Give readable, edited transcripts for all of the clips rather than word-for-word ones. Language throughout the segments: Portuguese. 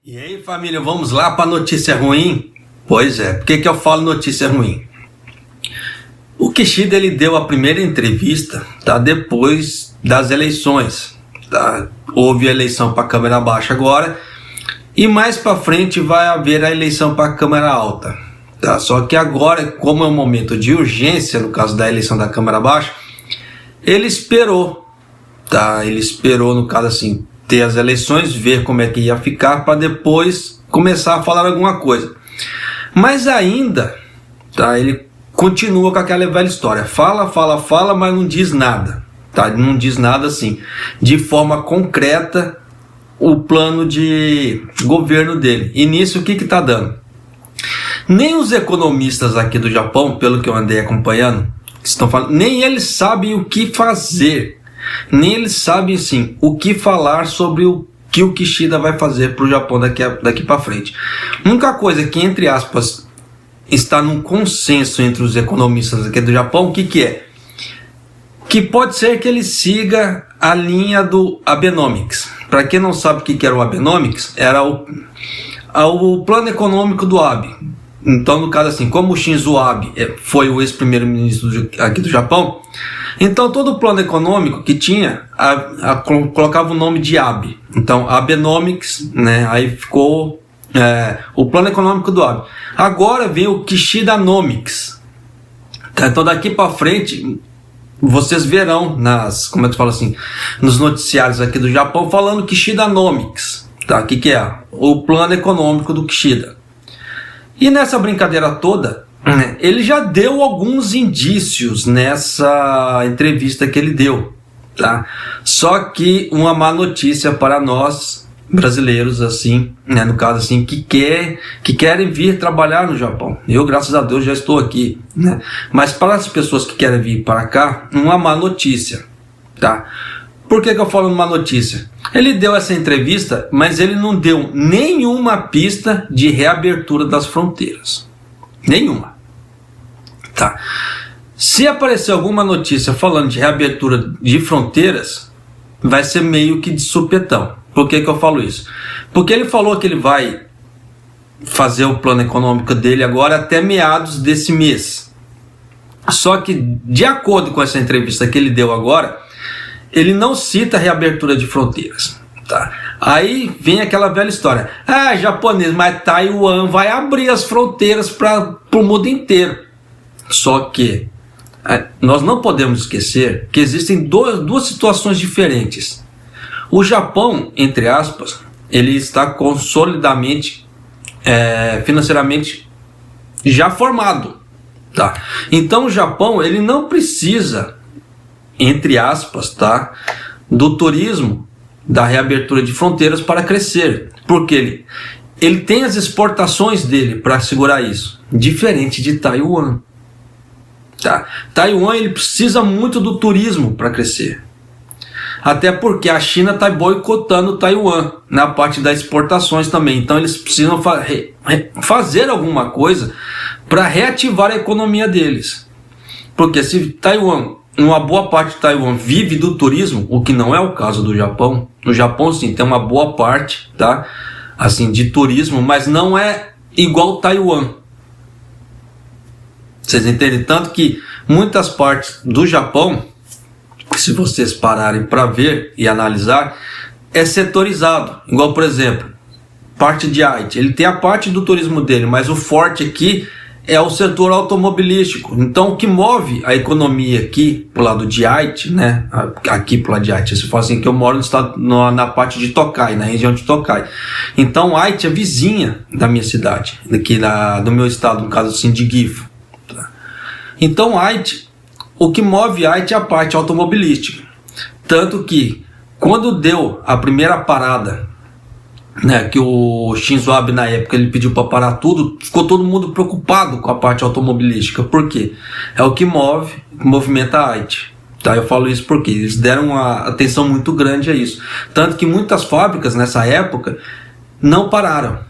E aí, família, vamos lá para notícia ruim? Pois é, por que eu falo notícia ruim? O Kishida, ele deu a primeira entrevista, tá, depois das eleições, tá? Houve a eleição para a Câmara Baixa agora, e mais para frente vai haver a eleição para a Câmara Alta, tá? Só que agora, como é um momento de urgência, no caso da eleição da Câmara Baixa, ele esperou, tá? Ele esperou, no caso assim, ter as eleições, ver como é que ia ficar, para depois começar a falar alguma coisa. Mas ainda, tá, ele continua com aquela velha história, fala, mas não diz nada, tá? Não diz nada assim, de forma concreta, o plano de governo dele. E nisso o que está dando? Nem os economistas aqui do Japão, pelo que eu andei acompanhando, estão falando, nem eles sabem o que fazer. Nem eles sabem sim o que falar sobre o que o Kishida vai fazer para o Japão daqui para frente. A única coisa que, entre aspas, está num consenso entre os economistas aqui do Japão, o que é? Que pode ser que ele siga a linha do Abenomics. Para quem não sabe o que era o Abenomics, era o plano econômico do Abe. Então, no caso assim, como o Shinzo Abe foi o ex-primeiro-ministro aqui do Japão, então todo o plano econômico que tinha, colocava o nome de Abe. Então, Abenomics, né? Aí ficou o plano econômico do Abe. Agora vem o Kishidanomics. Tá? Então, daqui para frente, vocês verão como é que fala assim, nos noticiários aqui do Japão falando Kishidanomics. Tá? O que é? O plano econômico do Kishida. E nessa brincadeira toda, ele já deu alguns indícios nessa entrevista que ele deu, tá? Só que uma má notícia para nós brasileiros, assim, né, no caso assim, que querem vir trabalhar no Japão. Eu, graças a Deus, já estou aqui, né? Mas para as pessoas que querem vir para cá, uma má notícia, tá? Por que eu falo uma notícia? Ele deu essa entrevista, mas ele não deu nenhuma pista de reabertura das fronteiras. Nenhuma. Tá. Se aparecer alguma notícia falando de reabertura de fronteiras, vai ser meio que de supetão. Por que eu falo isso? Porque ele falou que ele vai fazer o plano econômico dele agora até meados desse mês. Só que, de acordo com essa entrevista que ele deu agora, ele não cita a reabertura de fronteiras, tá? Aí vem aquela velha história. Japonês, mas Taiwan vai abrir as fronteiras para o mundo inteiro. Só que nós não podemos esquecer que existem duas situações diferentes. O Japão, entre aspas, ele está consolidadamente, financeiramente já formado, tá? Então o Japão, ele não precisa, entre aspas, tá, do turismo, da reabertura de fronteiras para crescer, porque ele tem as exportações dele para segurar isso, diferente de Taiwan, tá? Taiwan, ele precisa muito do turismo para crescer, até porque a China está boicotando Taiwan na parte das exportações também, então eles precisam fazer alguma coisa para reativar a economia deles, porque se Taiwan, uma boa parte de Taiwan vive do turismo, o que não é o caso do Japão. No Japão, sim, tem uma boa parte, tá, assim, de turismo, mas não é igual Taiwan. Vocês entendem? Tanto que muitas partes do Japão, se vocês pararem para ver e analisar, é setorizado. Igual, por exemplo, parte de Aichi. Ele tem a parte do turismo dele, mas o forte aqui é o setor automobilístico. Então, o que move a economia aqui pro lado de Aichi, né? Aqui pro lado de Aichi, se for assim, que eu moro no estado, na parte de Tokai, na região de Tokai. Então, Aichi é vizinha da minha cidade, daqui do meu estado, no caso assim, de Gifu. Tá? Então, Aichi, o que move Aichi é a parte automobilística. Tanto que, quando deu a primeira parada, né, que o Shinzo Abe na época ele pediu para parar tudo, ficou todo mundo preocupado com a parte automobilística. Por quê? É o que movimenta a Aichi. Tá? Eu falo isso porque eles deram uma atenção muito grande a isso. Tanto que muitas fábricas nessa época não pararam.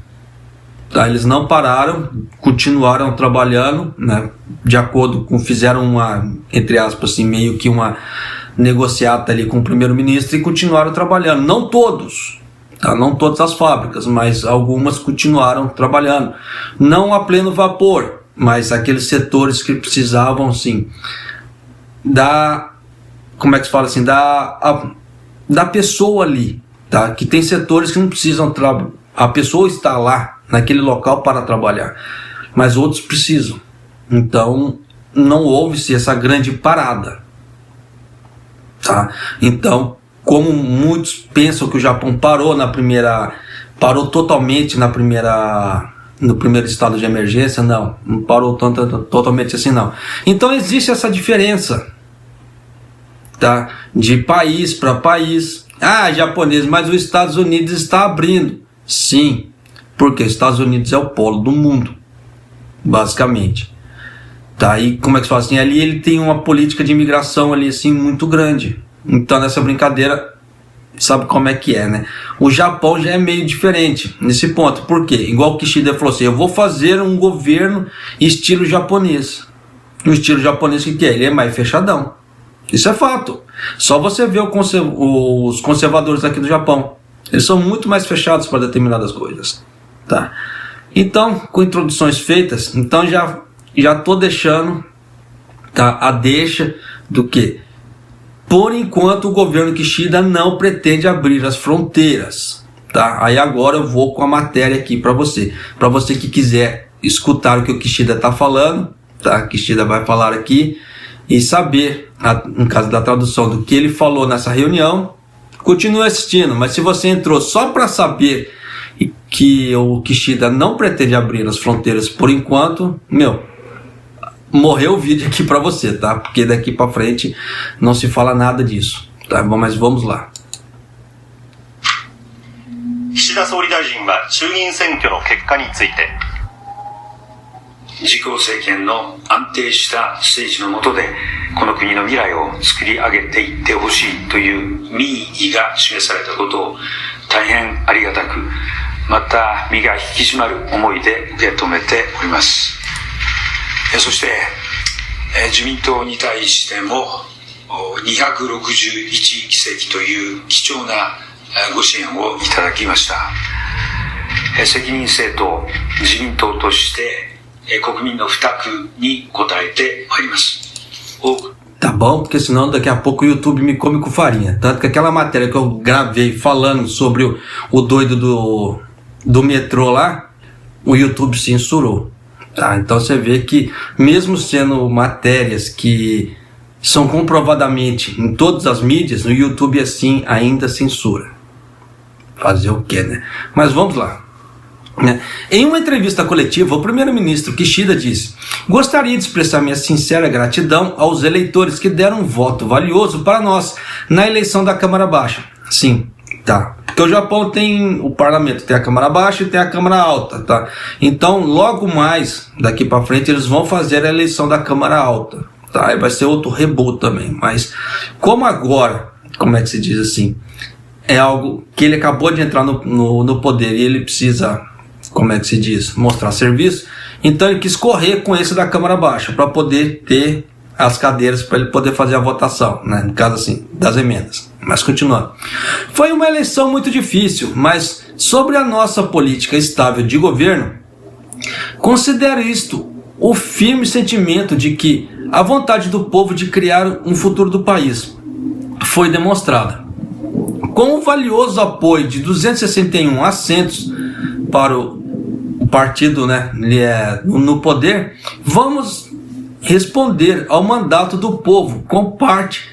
Tá? Eles não pararam, continuaram trabalhando, né, de acordo com, fizeram uma, entre aspas, assim, meio que uma negociata ali com o primeiro-ministro e continuaram trabalhando. Não todos. tá? Não todas as fábricas, mas algumas continuaram trabalhando, não a pleno vapor, mas aqueles setores que precisavam, sim, como é que se fala assim, da pessoa ali, tá? Que tem setores que não precisam a pessoa está lá naquele local para trabalhar, mas outros precisam. Então não houve-se essa grande parada, tá? Então, como muitos pensam que o Japão parou totalmente no primeiro estado de emergência, não parou totalmente assim, não. Então existe essa diferença, tá? De país para país. Japonês, mas os Estados Unidos está abrindo. Sim, porque os Estados Unidos é o polo do mundo, basicamente. Tá? E como é que se fala assim? Ali ele tem uma política de imigração ali assim muito grande. Então nessa brincadeira, sabe como é que é, né? O Japão já é meio diferente nesse ponto. Por quê? Igual o Kishida falou assim, eu vou fazer um governo estilo japonês. O estilo japonês que é? Ele é mais fechadão. Isso é fato. Só você vê os conservadores aqui do Japão. Eles são muito mais fechados para determinadas coisas. Tá? Então, com introduções feitas, então já estou deixando, tá, a deixa do que, por enquanto, o governo Kishida não pretende abrir as fronteiras. Tá? Aí agora eu vou com a matéria aqui para você. Para você que quiser escutar o que o Kishida está falando, tá? Kishida vai falar aqui e saber, no caso da tradução, do que ele falou nessa reunião, continue assistindo. Mas se você entrou só para saber que o Kishida não pretende abrir as fronteiras por enquanto, morreu o vídeo aqui para você, tá? Porque daqui para frente não se fala nada disso, tá? Mas vamos lá. 岸田総理大臣は衆議院選挙の結果について自公政権の安定した政治の下でこの国の未来を作り上げていってほしいという民意が示されたことを大変ありがたく、また身が引き締まる思いで受け止めております。そして自民党に対しても261議席という貴重なご支援をいただきました。責任政党自民党として国民の負託に応えてまいります。Tá bom, porque senão daqui a pouco o YouTube me come com farinha. Tanto que aquela matéria que eu gravei falando sobre o doido do metrô lá, o YouTube censurou. Tá? Então você vê que mesmo sendo matérias que são comprovadamente em todas as mídias, no YouTube assim ainda censura. Fazer o que, né? Mas vamos lá. Em uma entrevista coletiva, o primeiro-ministro Kishida disse: gostaria de expressar minha sincera gratidão aos eleitores que deram um voto valioso para nós na eleição da Câmara Baixa. Sim, tá. Porque o Japão tem o parlamento, tem a Câmara Baixa e tem a Câmara Alta, tá? Então, logo mais, daqui para frente, eles vão fazer a eleição da Câmara Alta, tá? Aí vai ser outro reboot também. Mas, como agora, como é que se diz assim, é algo que ele acabou de entrar no poder e ele precisa, como é que se diz, mostrar serviço, então ele quis correr com esse da Câmara Baixa para poder ter as cadeiras para ele poder fazer a votação, né? No caso assim, das emendas. Mas continuando, foi uma eleição muito difícil, mas sobre a nossa política estável de governo, considero isto o firme sentimento de que a vontade do povo de criar um futuro do país foi demonstrada. Com o valioso apoio de 261 assentos para o partido, né, no poder, vamos responder ao mandato do povo com parte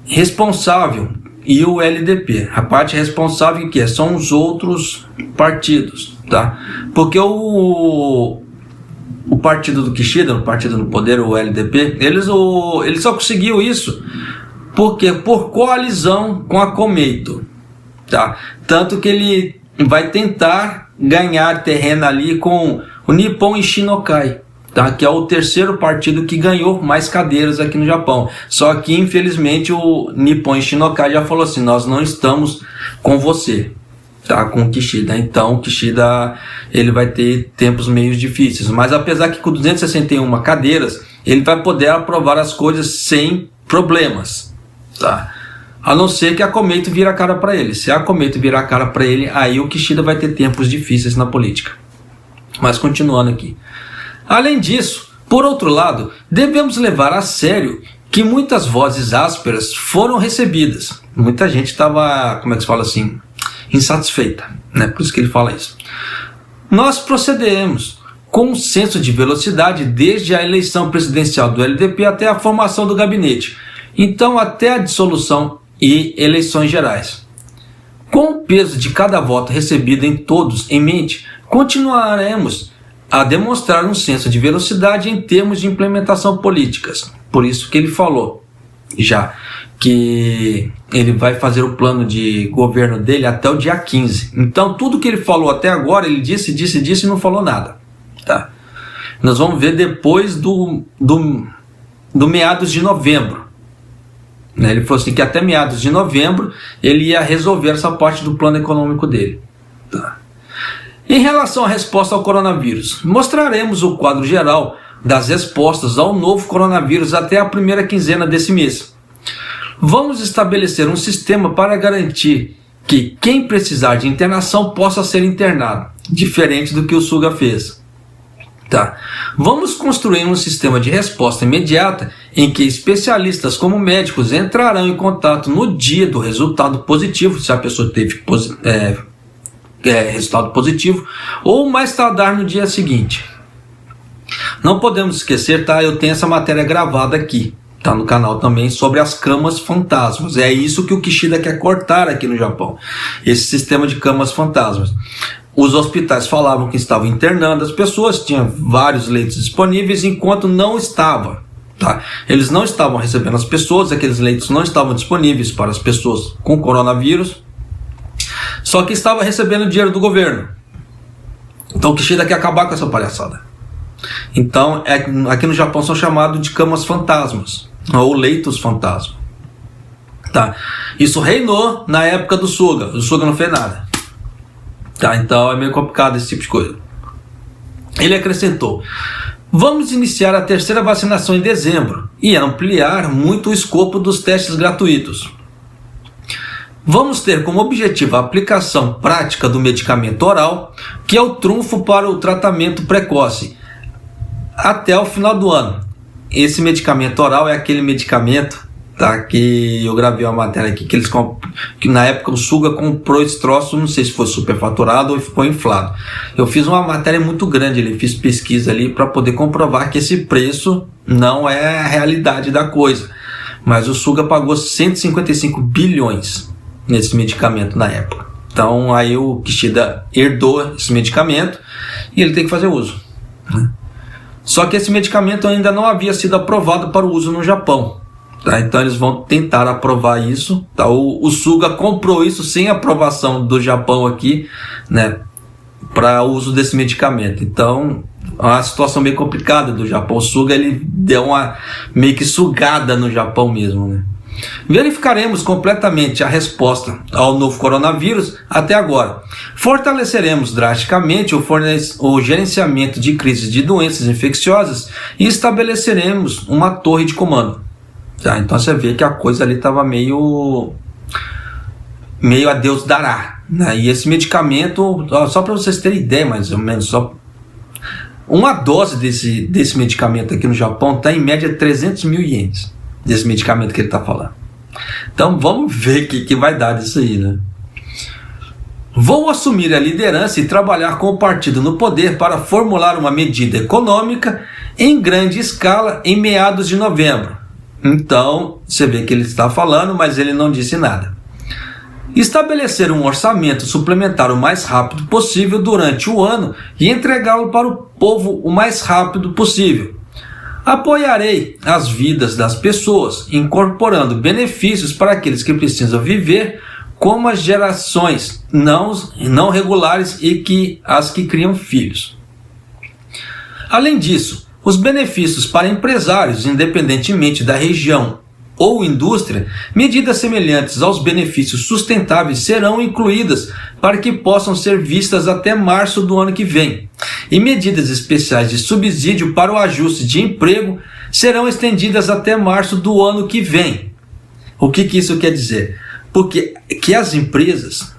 responsável e o LDP. A parte responsável que são os outros partidos, tá? Porque o partido do Kishida, o partido no poder, o LDP, ele só conseguiu isso porque por coalizão com a Komeito, tá? Tanto que ele vai tentar ganhar terreno ali com o Nippon Ishinokai, tá? Que é o terceiro partido que ganhou mais cadeiras aqui no Japão. Só que infelizmente o Nippon Ishinokai já falou assim: nós não estamos com você, tá? Com o Kishida. Então o Kishida ele vai ter tempos meio difíceis, mas apesar que com 261 cadeiras ele vai poder aprovar as coisas sem problemas, tá? a não ser que a Komeito vira a cara para ele. Se a Komeito virar a cara para ele, aí o Kishida vai ter tempos difíceis na política. Mas continuando aqui. Além disso, por outro lado, devemos levar a sério que muitas vozes ásperas foram recebidas. Muita gente estava, como é que se fala assim, insatisfeita, né? Por isso que ele fala isso. Nós procedemos com um senso de velocidade desde a eleição presidencial do LDP até a formação do gabinete, então até a dissolução e eleições gerais. Com o peso de cada voto recebido em todos em mente, continuaremos a demonstrar um senso de velocidade em termos de implementação políticas. Por isso que ele falou já que ele vai fazer o plano de governo dele até o dia 15. Então tudo que ele falou até agora, ele disse e não falou nada. Tá? Nós vamos ver depois do meados de novembro. Ele falou assim que até meados de novembro ele ia resolver essa parte do plano econômico dele. Tá? Em relação à resposta ao coronavírus, mostraremos o quadro geral das respostas ao novo coronavírus até a primeira quinzena desse mês. Vamos estabelecer um sistema para garantir que quem precisar de internação possa ser internado, diferente do que o Suga fez. Tá. Vamos construir um sistema de resposta imediata em que especialistas como médicos entrarão em contato no dia do resultado positivo, se a pessoa teve resultado positivo, ou mais tardar no dia seguinte. Não podemos esquecer, tá? Eu tenho essa matéria gravada aqui, tá no canal também, sobre as camas fantasmas. É isso que o Kishida quer cortar aqui no Japão, esse sistema de camas fantasmas. Os hospitais falavam que estavam internando as pessoas, tinham vários leitos disponíveis, enquanto não estava. Tá? Eles não estavam recebendo as pessoas, aqueles leitos não estavam disponíveis para as pessoas com coronavírus, só que estava recebendo dinheiro do governo. Então o Kishida quer acabar com essa palhaçada. Então aqui no Japão são chamados de camas fantasmas, ou leitos fantasma. Tá? Isso reinou na época do Suga. O Suga não fez nada. Tá, então é meio complicado esse tipo de coisa. Ele acrescentou: vamos iniciar a terceira vacinação em dezembro e ampliar muito o escopo dos testes gratuitos. Vamos ter como objetivo a aplicação prática do medicamento oral, que é o trunfo para o tratamento precoce, até o final do ano. Esse medicamento oral é aquele medicamento, tá, que eu gravei uma matéria aqui, que na época o Suga comprou esse troço, não sei se foi superfaturado ou ficou inflado. Eu fiz uma matéria muito grande ali, fiz pesquisa ali para poder comprovar que esse preço não é a realidade da coisa. Mas o Suga pagou 155 bilhões nesse medicamento na época. Então aí o Kishida herdou esse medicamento e ele tem que fazer uso, né? Só que esse medicamento ainda não havia sido aprovado para o uso no Japão. Tá, então eles vão tentar aprovar isso. Tá? O Suga comprou isso sem aprovação do Japão aqui, né, para o uso desse medicamento. Então é uma situação bem complicada do Japão. O Suga ele deu uma meio que sugada no Japão mesmo, né? Verificaremos completamente a resposta ao novo coronavírus até agora. Fortaleceremos drasticamente o gerenciamento de crises de doenças infecciosas e estabeleceremos uma torre de comando. Tá, então você vê que a coisa ali estava meio a Deus dará, né? E esse medicamento, só para vocês terem ideia mais ou menos, só uma dose desse medicamento aqui no Japão está em média 300 mil ienes, desse medicamento que ele está falando. Então vamos ver o que vai dar disso aí, né? Vou assumir a liderança e trabalhar com o partido no poder para formular uma medida econômica em grande escala em meados de novembro. Então, você vê que ele está falando, mas ele não disse nada. Estabelecer um orçamento suplementar o mais rápido possível durante o ano e entregá-lo para o povo o mais rápido possível. Apoiarei as vidas das pessoas, incorporando benefícios para aqueles que precisam viver, como as gerações não regulares e as que criam filhos. Além disso, os benefícios para empresários, independentemente da região ou indústria, medidas semelhantes aos benefícios sustentáveis serão incluídas para que possam ser vistas até março do ano que vem. E medidas especiais de subsídio para o ajuste de emprego serão estendidas até março do ano que vem. O que isso quer dizer? Porque que as empresas,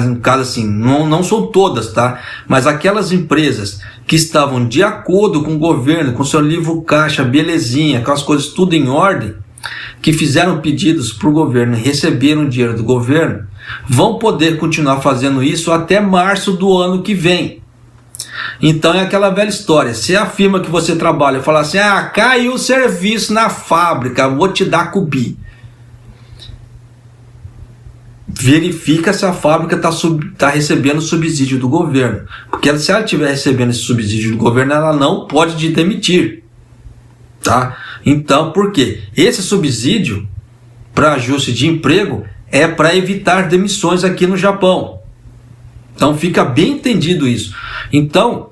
no caso assim, não são todas, tá? Mas aquelas empresas que estavam de acordo com o governo, com seu livro caixa, belezinha, com as coisas tudo em ordem, que fizeram pedidos para o governo e receberam dinheiro do governo, vão poder continuar fazendo isso até março do ano que vem. Então é aquela velha história, se a firma que você trabalha falar assim, caiu o serviço na fábrica, vou te dar cubi. Verifica se a fábrica está recebendo subsídio do governo. Porque se ela estiver recebendo esse subsídio do governo, ela não pode te demitir. Tá? Então, por quê? Esse subsídio para ajuste de emprego é para evitar demissões aqui no Japão. Então fica bem entendido isso. Então,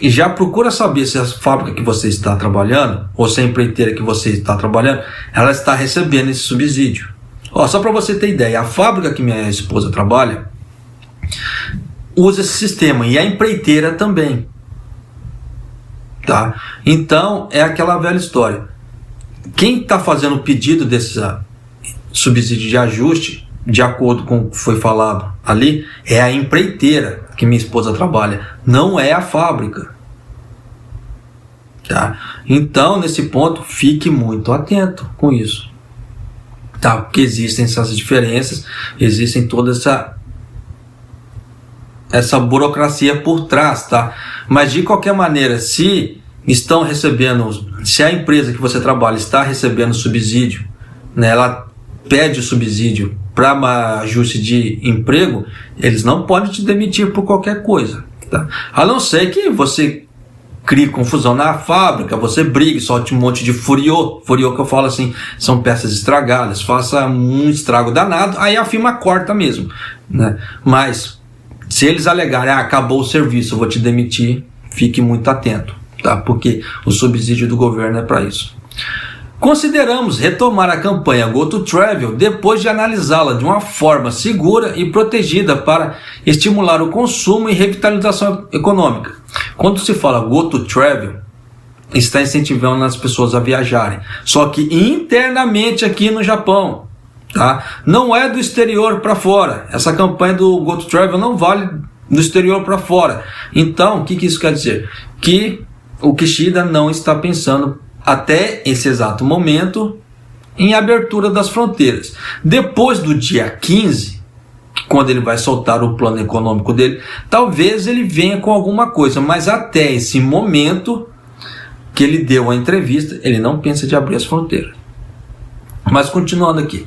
já procura saber se a fábrica que você está trabalhando, ou se a empreiteira que você está trabalhando, ela está recebendo esse subsídio. Só para você ter ideia, a fábrica que minha esposa trabalha usa esse sistema e a empreiteira também. Tá? Então é aquela velha história. Quem está fazendo o pedido desse subsídio de ajuste, de acordo com o que foi falado ali, é a empreiteira que minha esposa trabalha, não é a fábrica. Tá? Então, nesse ponto, fique muito atento com isso. Tá? Porque existem essas diferenças, existem toda essa burocracia por trás, tá? Mas de qualquer maneira, se a empresa que você trabalha está recebendo subsídio, né, ela pede o subsídio para ajuste de emprego, eles não podem te demitir por qualquer coisa, tá? A não ser que você crie confusão na fábrica, você brigue, solte um monte de furiô que eu falo assim, são peças estragadas, faça um estrago danado, aí a firma corta mesmo, né? Mas se eles alegarem, acabou o serviço, eu vou te demitir, fique muito atento, tá? Porque o subsídio do governo é para isso. Consideramos retomar a campanha GoToTravel depois de analisá-la de uma forma segura e protegida para estimular o consumo e revitalização econômica. Quando se fala GoToTravel, está incentivando as pessoas a viajarem, só que internamente aqui no Japão, tá? Não é do exterior para fora. Essa campanha do GoToTravel não vale do exterior para fora. Então, o que isso quer dizer? Que o Kishida não está pensando até esse exato momento em abertura das fronteiras. Depois do dia 15, quando ele vai soltar o plano econômico dele, talvez ele venha com alguma coisa, mas até esse momento que ele deu a entrevista, ele não pensa de abrir as fronteiras. Mas continuando aqui.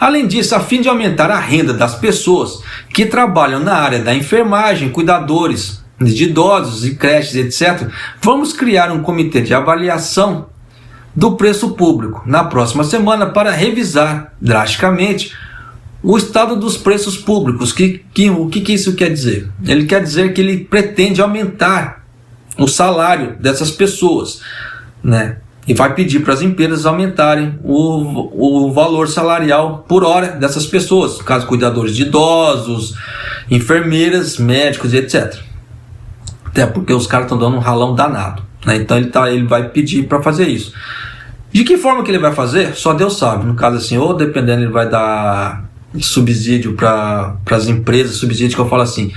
Além disso, a fim de aumentar a renda das pessoas que trabalham na área da enfermagem, cuidadores de idosos e creches, etc., vamos criar um comitê de avaliação do preço público na próxima semana para revisar drasticamente o estado dos preços públicos. O que isso quer dizer? Ele quer dizer que ele pretende aumentar o salário dessas pessoas, né? E vai pedir para as empresas aumentarem o valor salarial por hora dessas pessoas, no caso, cuidadores de idosos, enfermeiras, médicos e etc. Até porque os caras estão dando um ralão danado, né? Então ele vai pedir para fazer isso. De que forma que ele vai fazer? Só Deus sabe. No caso assim, ou dependendo, ele vai dar subsídio para as empresas, subsídio que eu falo assim,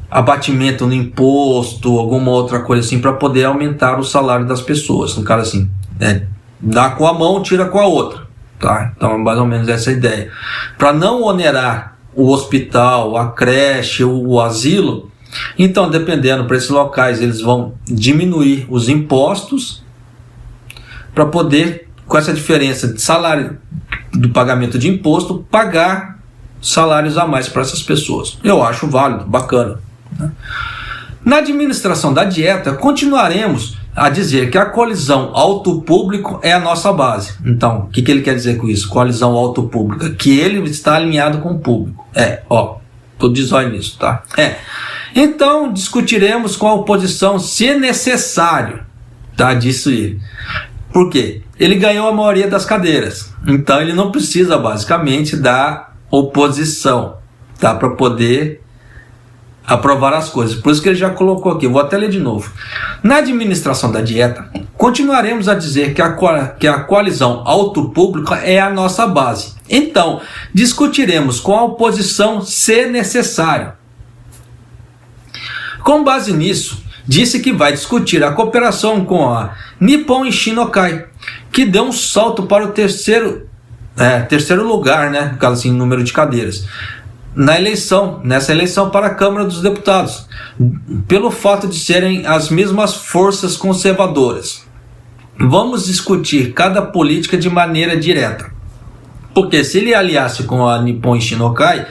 abatimento no imposto, alguma outra coisa assim, para poder aumentar o salário das pessoas. No caso assim, dá com a mão, tira com a outra, tá? Então é mais ou menos essa a ideia. Para não onerar o hospital, a creche, o asilo, então dependendo para esses locais, eles vão diminuir os impostos para poder, com essa diferença de salário do pagamento de imposto, pagar salários a mais para essas pessoas. Eu acho válido, bacana, né? Na administração da dieta, continuaremos a dizer que a coalizão auto-público é a nossa base. Então, o que ele quer dizer com isso? Coalizão auto-pública, que ele está alinhado com o público. Tô de zóio nisso, tá? Então, discutiremos com a oposição se necessário, tá? Disse ele. Por quê? Ele ganhou a maioria das cadeiras, então ele não precisa basicamente da oposição, tá? Para poder aprovar as coisas. Por isso que ele já colocou aqui, vou até ler de novo. Na administração da dieta, continuaremos a dizer que a coalizão auto-pública é a nossa base. Então, discutiremos com a oposição se necessário. Com base nisso, disse que vai discutir a cooperação com a Nippon Ishinokai, que deu um salto para o terceiro lugar, né, no caso assim, número de cadeiras, nessa eleição para a Câmara dos Deputados, pelo fato de serem as mesmas forças conservadoras. Vamos discutir cada política de maneira direta, porque se ele aliasse com a Nippon Ishinokai,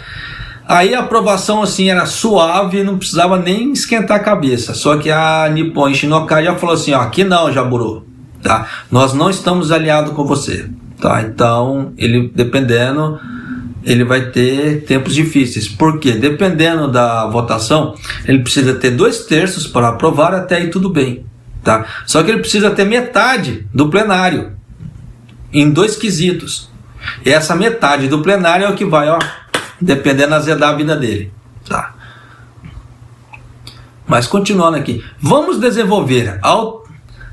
aí a aprovação assim era suave e não precisava nem esquentar a cabeça. Só que a Nippon Ishinokai já falou assim, ó, aqui não, Jaburu, tá? Nós não estamos aliados com você, tá? Então, ele vai ter tempos difíceis. Por quê? Dependendo da votação, ele precisa ter 2/3 para aprovar, até aí tudo bem, tá? Só que ele precisa ter metade do plenário em 2 quesitos. E essa metade do plenário é o que vai, ó, dependendo azedar a vida dele, tá? Mas continuando aqui, vamos desenvolver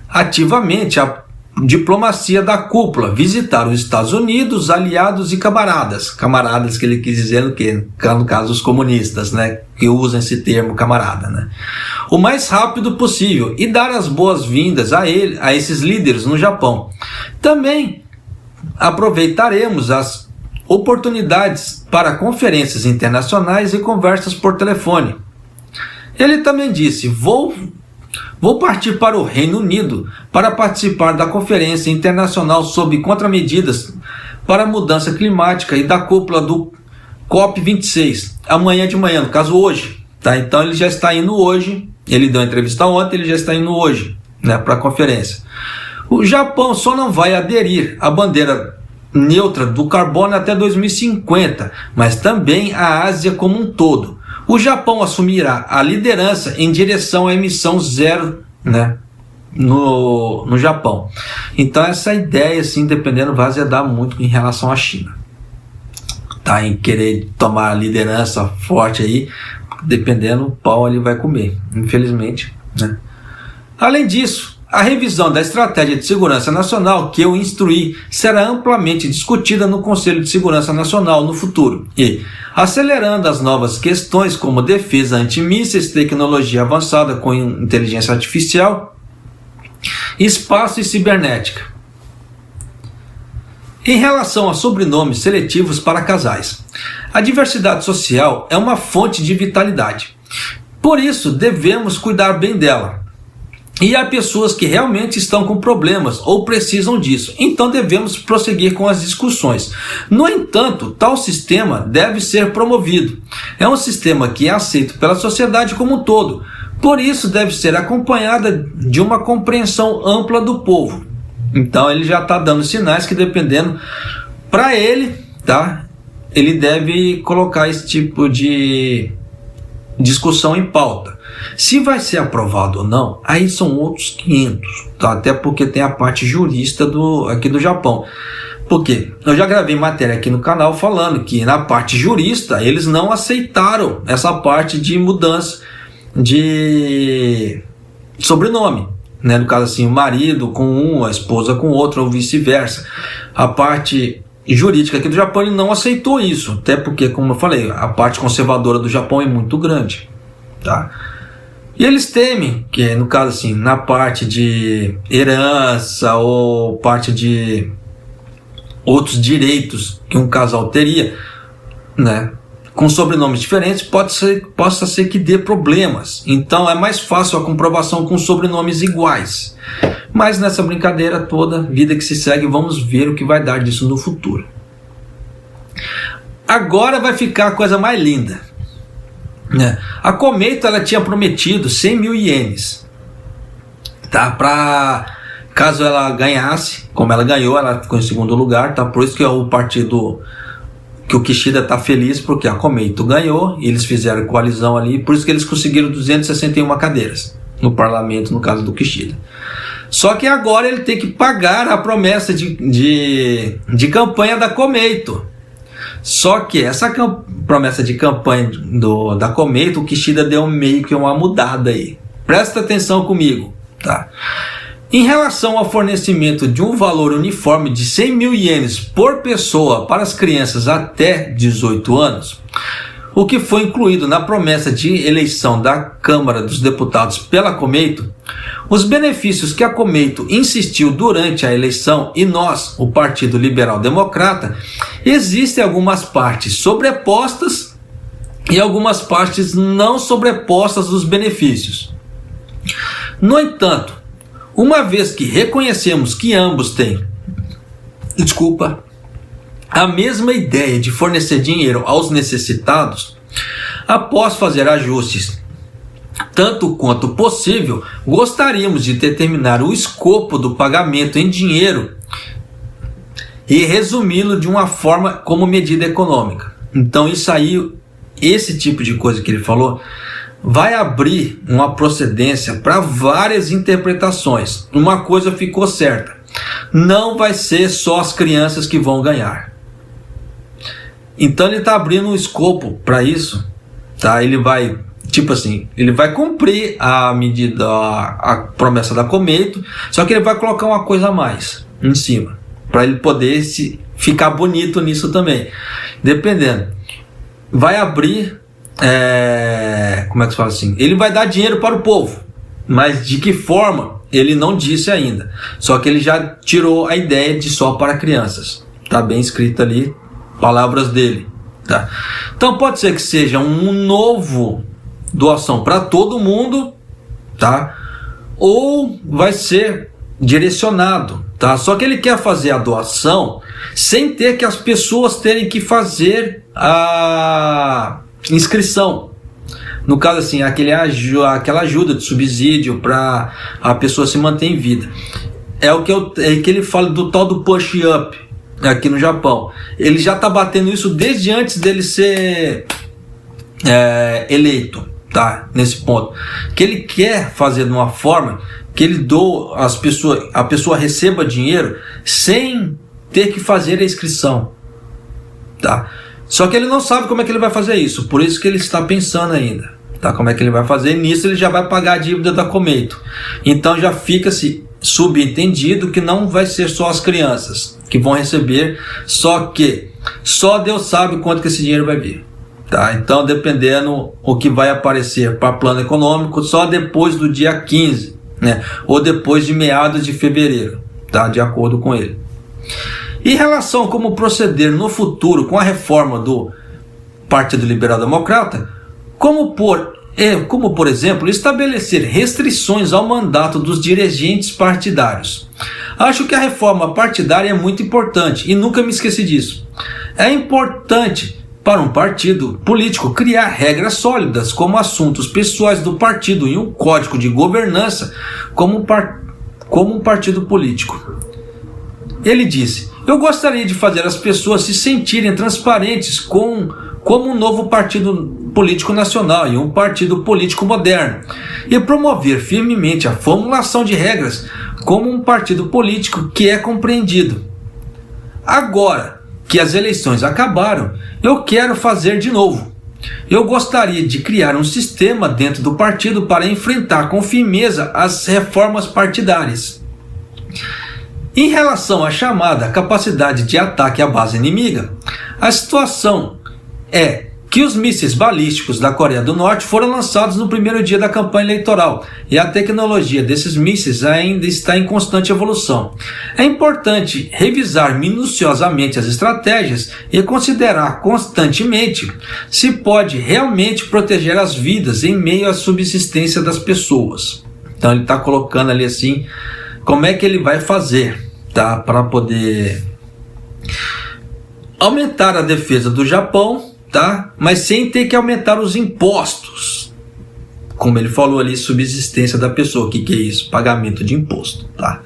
ativamente a diplomacia da cúpula, visitar os Estados Unidos, aliados e camaradas que ele quis dizer no caso os comunistas, né, que usam esse termo camarada, né, o mais rápido possível e dar as boas-vindas a esses líderes no Japão. Também aproveitaremos as oportunidades para conferências internacionais e conversas por telefone. Ele também disse, vou partir para o Reino Unido para participar da Conferência Internacional sobre Contramedidas para a Mudança Climática e da cúpula do COP26, amanhã de manhã, no caso hoje, tá? Então ele já está indo hoje, ele deu uma entrevista ontem, ele já está indo hoje, né, para a conferência. O Japão só não vai aderir à bandeira neutra do carbono até 2050, mas também a Ásia como um todo. O Japão assumirá a liderança em direção à emissão zero, né, no Japão. Então essa ideia, assim, dependendo, vai azedar muito em relação à China, tá? Em querer tomar a liderança forte aí, dependendo, o pau ele vai comer, infelizmente, né? Além disso, a revisão da Estratégia de Segurança Nacional que eu instruí será amplamente discutida no Conselho de Segurança Nacional no futuro e, acelerando as novas questões como defesa antimísseis, tecnologia avançada com inteligência artificial, espaço e cibernética. Em relação a sobrenomes seletivos para casais, a diversidade social é uma fonte de vitalidade. Por isso, devemos cuidar bem dela. E há pessoas que realmente estão com problemas ou precisam disso, então devemos prosseguir com as discussões. No entanto, tal sistema deve ser promovido. É um sistema que é aceito pela sociedade como um todo, por isso deve ser acompanhada de uma compreensão ampla do povo. Então ele já está dando sinais que, dependendo para ele, tá? Ele deve colocar esse tipo de discussão em pauta. Se vai ser aprovado ou não, aí são outros 500, tá? Até porque tem a parte jurista aqui do Japão. Porque eu já gravei matéria aqui no canal falando que na parte jurista eles não aceitaram essa parte de mudança de sobrenome, né? No caso assim, o marido com um, a esposa com outro ou vice-versa. A parte jurídica aqui do Japão ele não aceitou isso, até porque, como eu falei, a parte conservadora do Japão é muito grande, tá? E eles temem que, no caso assim, na parte de herança ou parte de outros direitos que um casal teria, né, com sobrenomes diferentes, possa ser que dê problemas. Então é mais fácil a comprovação com sobrenomes iguais. Mas nessa brincadeira toda, vida que se segue, vamos ver o que vai dar disso no futuro. Agora vai ficar a coisa mais linda. A Komeito ela tinha prometido 100 mil ienes, tá? Para caso ela ganhasse, como ela ganhou, ela ficou em segundo lugar, tá? Por isso que é o partido que o Kishida tá feliz, porque a Komeito ganhou e eles fizeram coalizão ali, por isso que eles conseguiram 261 cadeiras no parlamento, no caso do Kishida. Só que agora ele tem que pagar a promessa de campanha da Komeito. Só que essa promessa de campanha da Komeito, o Kishida deu meio que uma mudada aí. Presta atenção comigo, tá? Em relação ao fornecimento de um valor uniforme de 100 mil ienes por pessoa para as crianças até 18 anos, o que foi incluído na promessa de eleição da Câmara dos Deputados pela Komeito, os benefícios que a Komeito insistiu durante a eleição e nós, o Partido Liberal Democrata, existem algumas partes sobrepostas e algumas partes não sobrepostas dos benefícios. No entanto, uma vez que reconhecemos que ambos têm, a mesma ideia de fornecer dinheiro aos necessitados, após fazer ajustes tanto quanto possível, gostaríamos de determinar o escopo do pagamento em dinheiro e resumi-lo de uma forma como medida econômica. Então isso aí, esse tipo de coisa que ele falou, vai abrir uma procedência para várias interpretações. Uma coisa ficou certa: não vai ser só as crianças que vão ganhar. Então ele está abrindo um escopo para isso, tá? Ele vai, ele vai cumprir a medida, a promessa da Komeito, só que ele vai colocar uma coisa a mais em cima, para ele poder ficar bonito nisso também. Dependendo, vai abrir, como é que se fala assim? Ele vai dar dinheiro para o povo, mas de que forma ele não disse ainda. Só que ele já tirou a ideia de só para crianças. Tá bem escrito ali, palavras dele, tá? Então pode ser que seja um novo doação para todo mundo, tá? Ou vai ser direcionado, tá? Só que ele quer fazer a doação sem ter que as pessoas terem que fazer a inscrição. No caso assim, aquela ajuda de subsídio para a pessoa se manter em vida. É o que ele fala do tal do push up aqui no Japão. Ele já está batendo isso desde antes dele ser eleito, tá? Nesse ponto, que ele quer fazer de uma forma que ele a pessoa receba dinheiro sem ter que fazer a inscrição, tá? Só que ele não sabe como é que ele vai fazer isso, por isso que ele está pensando ainda, tá? Como é que ele vai fazer? Nisso ele já vai pagar a dívida da Komeito. Então já fica-se subentendido que não vai ser só as crianças que vão receber, só que só Deus sabe quanto que esse dinheiro vai vir, tá? Então, dependendo o que vai aparecer para plano econômico, só depois do dia 15, né? Ou depois de meados de fevereiro, tá? De acordo com ele. Em relação a como proceder no futuro com a reforma do Partido Liberal Democrata, como por exemplo, estabelecer restrições ao mandato dos dirigentes partidários. Acho que a reforma partidária é muito importante e nunca me esqueci disso. É importante para um partido político criar regras sólidas como assuntos pessoais do partido e um código de governança como um partido político. Ele disse: eu gostaria de fazer as pessoas se sentirem transparentes como um novo partido político nacional e um partido político moderno, e promover firmemente a formulação de regras como um partido político que é compreendido. Agora que as eleições acabaram, eu quero fazer de novo. Eu gostaria de criar um sistema dentro do partido para enfrentar com firmeza as reformas partidárias. Em relação à chamada capacidade de ataque à base inimiga, a situação é que os mísseis balísticos da Coreia do Norte foram lançados no primeiro dia da campanha eleitoral e a tecnologia desses mísseis ainda está em constante evolução. É importante revisar minuciosamente as estratégias e considerar constantemente se pode realmente proteger as vidas em meio à subsistência das pessoas. Então ele está colocando ali assim, como é que ele vai fazer, tá, para poder aumentar a defesa do Japão, tá? Mas sem ter que aumentar os impostos. Como ele falou ali, subsistência da pessoa. O que é isso? Pagamento de imposto, tá?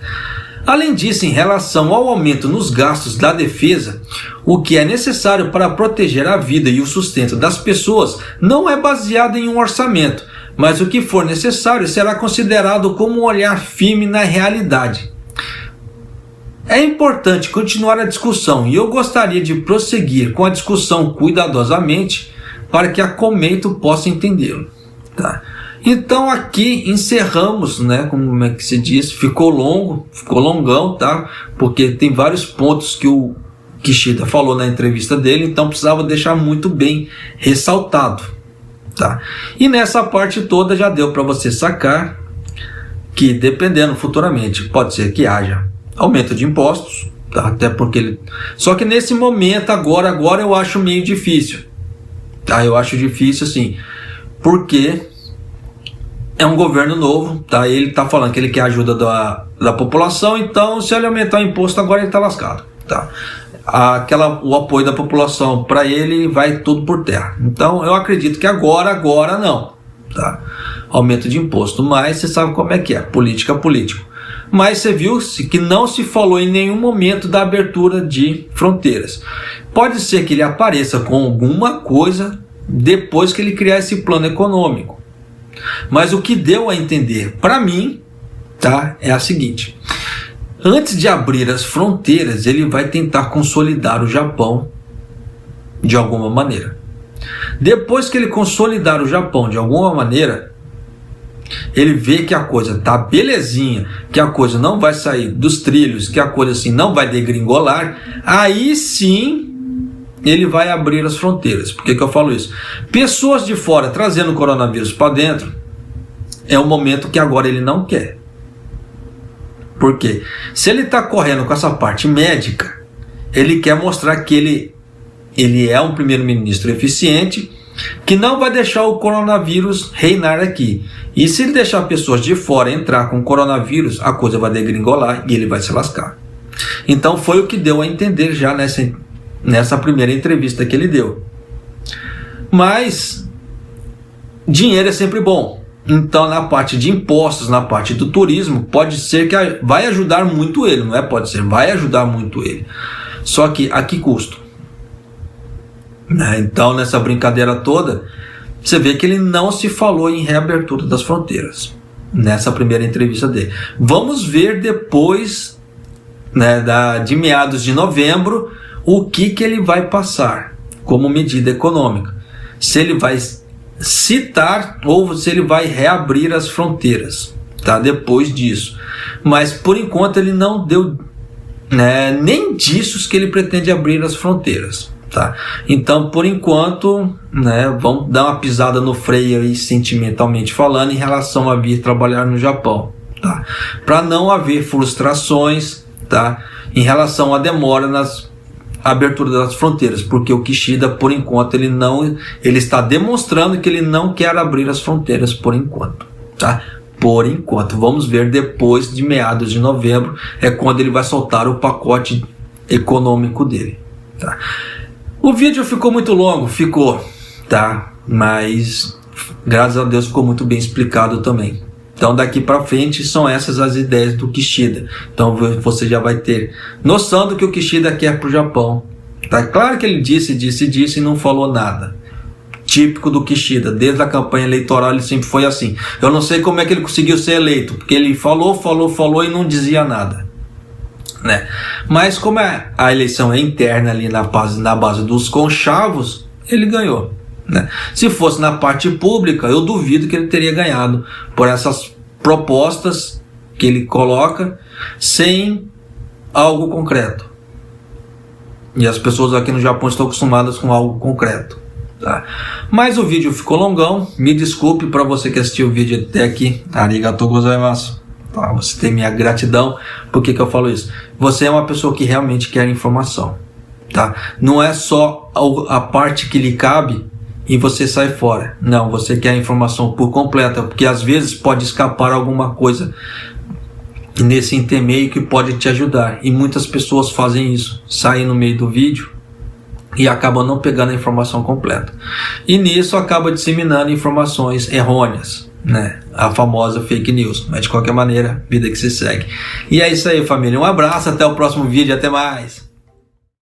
Além disso, em relação ao aumento nos gastos da defesa, o que é necessário para proteger a vida e o sustento das pessoas não é baseado em um orçamento, mas o que for necessário será considerado como um olhar firme na realidade. É importante continuar a discussão e eu gostaria de prosseguir com a discussão cuidadosamente para que a Comeito possa entendê-lo. Tá? Então aqui encerramos, né, como é que se diz, ficou longão, tá? Porque tem vários pontos que o Kishida falou na entrevista dele, então precisava deixar muito bem ressaltado. Tá? E nessa parte toda já deu para você sacar que dependendo futuramente, pode ser que haja aumento de impostos, tá? Até porque só que nesse momento agora eu acho meio difícil, tá? Eu acho difícil assim, porque é um governo novo, tá? Ele tá falando que ele quer a ajuda da população, então se ele aumentar o imposto agora ele tá lascado, tá? O apoio da população para ele vai tudo por terra. Então eu acredito que agora não, tá? Aumento de imposto, mas você sabe como é que é, política. Mas você viu que não se falou em nenhum momento da abertura de fronteiras. Pode ser que ele apareça com alguma coisa depois que ele criar esse plano econômico. Mas o que deu a entender para mim, tá, é a seguinte: antes de abrir as fronteiras, ele vai tentar consolidar o Japão de alguma maneira. Depois que ele consolidar o Japão de alguma maneira, ele vê que a coisa tá belezinha, que a coisa não vai sair dos trilhos, que a coisa assim não vai degringolar, aí sim ele vai abrir as fronteiras. Por que eu falo isso? Pessoas de fora trazendo o coronavírus para dentro é um momento que agora ele não quer. Por quê? Se ele está correndo com essa parte médica, ele quer mostrar que ele é um primeiro-ministro eficiente, que não vai deixar o coronavírus reinar aqui. E se ele deixar pessoas de fora entrar com o coronavírus, a coisa vai degringolar e ele vai se lascar. Então foi o que deu a entender já nessa primeira entrevista que ele deu. Mas dinheiro é sempre bom. Então na parte de impostos, na parte do turismo, pode ser que vai ajudar muito ele. Não é pode ser, vai ajudar muito ele. Só que a que custo? Então nessa brincadeira toda, você vê que ele não se falou em reabertura das fronteiras nessa primeira entrevista dele. Vamos ver depois, né, de meados de novembro, o que ele vai passar como medida econômica. Se ele vai citar ou se ele vai reabrir as fronteiras, tá? Depois disso. Mas por enquanto ele não deu, né, nem indícios que ele pretende abrir as fronteiras. Tá? Então, por enquanto, né, vamos dar uma pisada no freio aí, sentimentalmente falando, em relação a vir trabalhar no Japão, tá? Para não haver frustrações, tá, em relação à demora nas aberturas das fronteiras, porque o Kishida, por enquanto, ele está demonstrando que ele não quer abrir as fronteiras por enquanto, tá? Por enquanto, vamos ver depois de meados de novembro, é quando ele vai soltar o pacote econômico dele, tá? O vídeo ficou muito longo, tá? Mas graças a Deus ficou muito bem explicado também. Então daqui para frente são essas as ideias do Kishida. Então você já vai ter noção do que o Kishida quer para o Japão. Tá claro que ele disse e não falou nada. Típico do Kishida, desde a campanha eleitoral ele sempre foi assim. Eu não sei como é que ele conseguiu ser eleito, porque ele falou e não dizia nada. Né? Mas como a eleição é interna ali na base dos conchavos, ele ganhou, né? Se fosse na parte pública, eu duvido que ele teria ganhado por essas propostas que ele coloca sem algo concreto. E as pessoas aqui no Japão estão acostumadas com algo concreto, tá? Mas o vídeo ficou longão, me desculpe para você que assistiu o vídeo até aqui. Arigatou gozaimasu. Tá, você tem minha gratidão. Por que eu falo isso? Você é uma pessoa que realmente quer informação, tá? Não é só a parte que lhe cabe e você sai fora. Não, você quer a informação por completa, porque às vezes pode escapar alguma coisa nesse intermeio que pode te ajudar. E muitas pessoas fazem isso, saem no meio do vídeo e acabam não pegando a informação completa. E nisso acaba disseminando informações errôneas, né? A famosa fake news. Mas de qualquer maneira, vida que se segue. E é isso aí, família. Um abraço, até o próximo vídeo, até mais.